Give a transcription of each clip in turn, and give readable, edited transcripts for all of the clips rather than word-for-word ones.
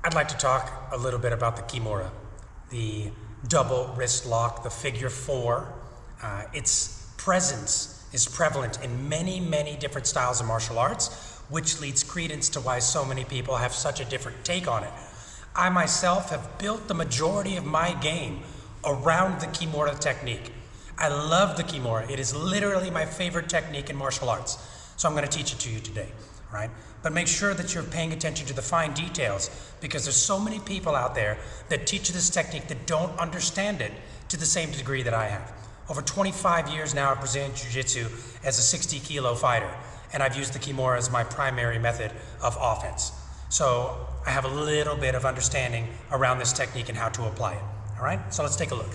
I'd like to talk a little bit about the Kimura, the double wrist lock, the figure four. Its presence is prevalent in many, many different styles of martial arts, which leads credence to why so many people have such a different take on it. I myself have built the majority of my game around the Kimura technique. I love the Kimura. It is literally my favorite technique in martial arts. So I'm going to teach it to you today, right? But make sure that you're paying attention to the fine details, because there's so many people out there that teach this technique that don't understand it to the same degree that I have. Over 25 years now, I've presented Jiu-Jitsu as a 60-kilo fighter, and I've used the Kimura as my primary method of offense. So I have a little bit of understanding around this technique and how to apply it. All right, so let's take a look.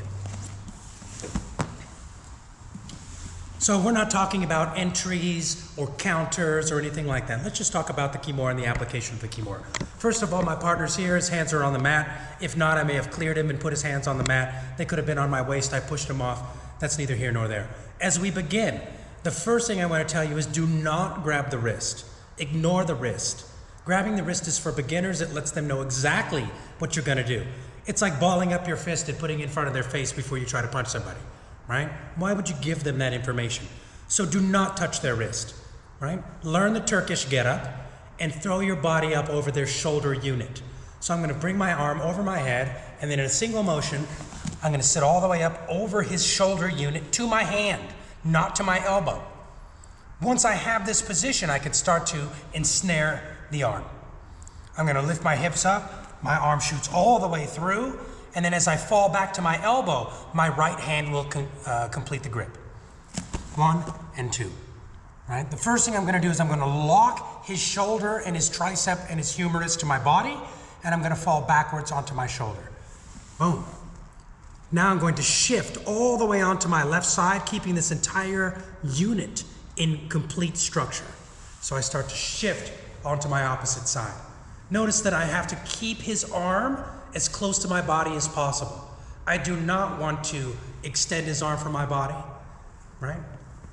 So we're not talking about entries or counters or anything like that. Let's just talk about the Kimura and the application of the Kimura. First of all, my partner's here. His hands are on the mat. If not, I may have cleared him and put his hands on the mat. They could have been on my waist. I pushed him off. That's neither here nor there. As we begin, the first thing I want to tell you is do not grab the wrist. Ignore the wrist. Grabbing the wrist is for beginners. It lets them know exactly what you're going to do. It's like balling up your fist and putting it in front of their face before you try to punch somebody. Right? Why would you give them that information? So do not touch their wrist, right? Learn the Turkish get-up and throw your body up over their shoulder unit. So I'm going to bring my arm over my head, and then in a single motion, I'm going to sit all the way up over his shoulder unit to my hand, not to my elbow. Once I have this position, I can start to ensnare the arm. I'm going to lift my hips up, my arm shoots all the way through, and then as I fall back to my elbow, my right hand will complete the grip. 1 and 2. Right? The first thing I'm going to do is I'm going to lock his shoulder and his tricep and his humerus to my body, and I'm going to fall backwards onto my shoulder. Boom. Now I'm going to shift all the way onto my left side, keeping this entire unit in complete structure. So I start to shift onto my opposite side. Notice that I have to keep his arm as close to my body as possible. I do not want to extend his arm from my body, right?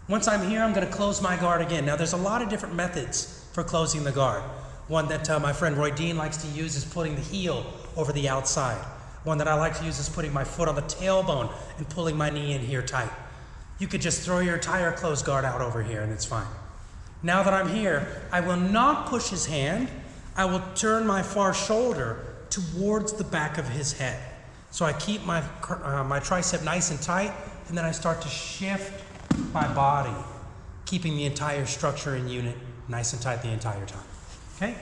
Once I'm here, I'm going to close my guard again. Now, there's a lot of different methods for closing the guard. One that my friend Roy Dean likes to use is putting the heel over the outside. One that I like to use is putting my foot on the tailbone and pulling my knee in here tight. You could just throw your entire closed guard out over here and it's fine. Now that I'm here, I will not push his hand. I will turn my far shoulder towards the back of his head. So I keep my tricep nice and tight, and then I start to shift my body, keeping the entire structure and unit nice and tight the entire time. Okay?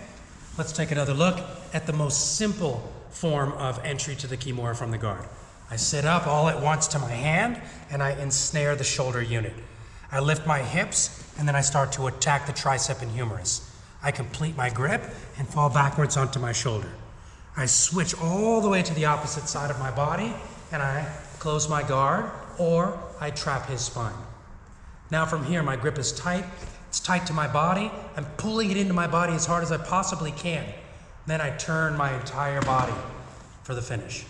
Let's take another look at the most simple form of entry to the Kimura from the guard. I sit up all at once to my hand, and I ensnare the shoulder unit. I lift my hips, and then I start to attack the tricep and humerus. I complete my grip and fall backwards onto my shoulder. I switch all the way to the opposite side of my body, and I close my guard, or I trap his spine. Now from here, my grip is tight. It's tight to my body. I'm pulling it into my body as hard as I possibly can. Then I turn my entire body for the finish,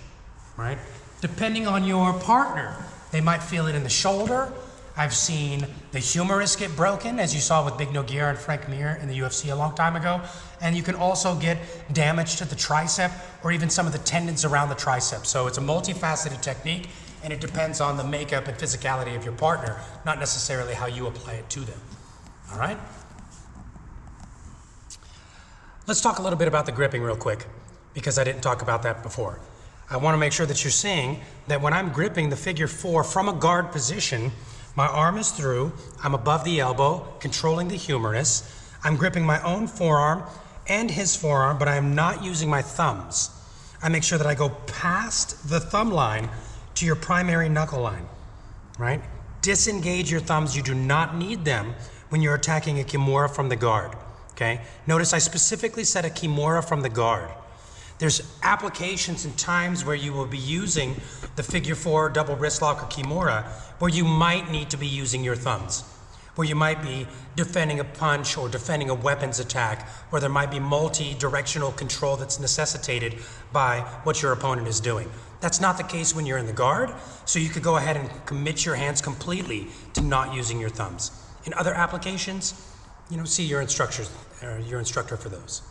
right? Depending on your partner, they might feel it in the shoulder. I've seen the humerus get broken, as you saw with Big Nogueira and Frank Mir in the UFC a long time ago. And you can also get damage to the tricep or even some of the tendons around the tricep. So it's a multifaceted technique, and it depends on the makeup and physicality of your partner, not necessarily how you apply it to them. All right? Let's talk a little bit about the gripping real quick, because I didn't talk about that before. I want to make sure that you're seeing that when I'm gripping the figure four from a guard position, my arm is through, I'm above the elbow, controlling the humerus. I'm gripping my own forearm and his forearm, but I am not using my thumbs. I make sure that I go past the thumb line to your primary knuckle line, right? Disengage your thumbs. You do not need them when you're attacking a Kimura from the guard, okay? Notice I specifically said a Kimura from the guard. There's applications and times where you will be using the figure four, double wrist lock, or Kimura, where you might need to be using your thumbs, where you might be defending a punch or defending a weapons attack, where there might be multi-directional control that's necessitated by what your opponent is doing. That's not the case when you're in the guard, so you could go ahead and commit your hands completely to not using your thumbs. In other applications, see your instructor for those.